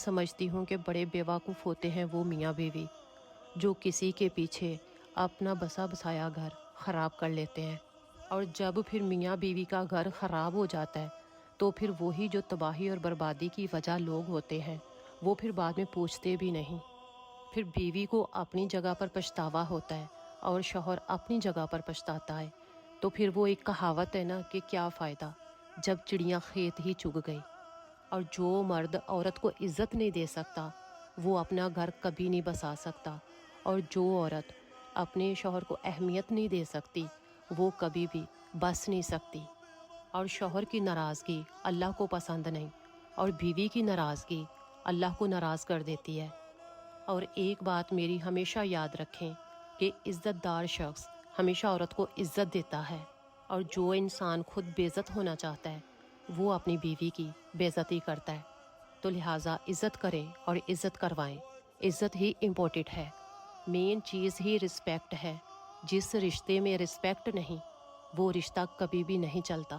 سمجھتی ہوں کہ بڑے بیوقوف ہوتے ہیں وہ میاں بیوی جو کسی کے پیچھے اپنا بسا بسایا گھر خراب کر لیتے ہیں، اور جب پھر میاں بیوی کا گھر خراب ہو جاتا ہے تو پھر وہی جو تباہی اور بربادی کی وجہ لوگ ہوتے ہیں وہ پھر بعد میں پوچھتے بھی نہیں۔ پھر بیوی کو اپنی جگہ پر پچھتاوا ہوتا ہے اور شوہر اپنی جگہ پر پچھتاتا ہے، تو پھر وہ ایک کہاوت ہے نا کہ کیا فائدہ جب چڑیاں کھیت ہی چگ گئی۔ اور جو مرد عورت کو عزت نہیں دے سکتا وہ اپنا گھر کبھی نہیں بسا سکتا، اور جو عورت اپنے شوہر کو اہمیت نہیں دے سکتی وہ کبھی بھی بس نہیں سکتی۔ اور شوہر کی ناراضگی اللہ کو پسند نہیں، اور بیوی کی ناراضگی اللہ کو ناراض کر دیتی ہے۔ اور ایک بات میری ہمیشہ یاد رکھیں کہ عزت دار شخص ہمیشہ عورت کو عزت دیتا ہے، اور جو انسان خود بے عزت ہونا چاہتا ہے وہ اپنی بیوی کی بے عزتی کرتا ہے۔ تو لہٰذا عزت کریں اور عزت کروائیں، عزت ہی امپورٹنٹ ہے، مین چیز ہی رسپیکٹ ہے۔ جس رشتے میں رسپیکٹ نہیں وہ رشتہ کبھی بھی نہیں چلتا۔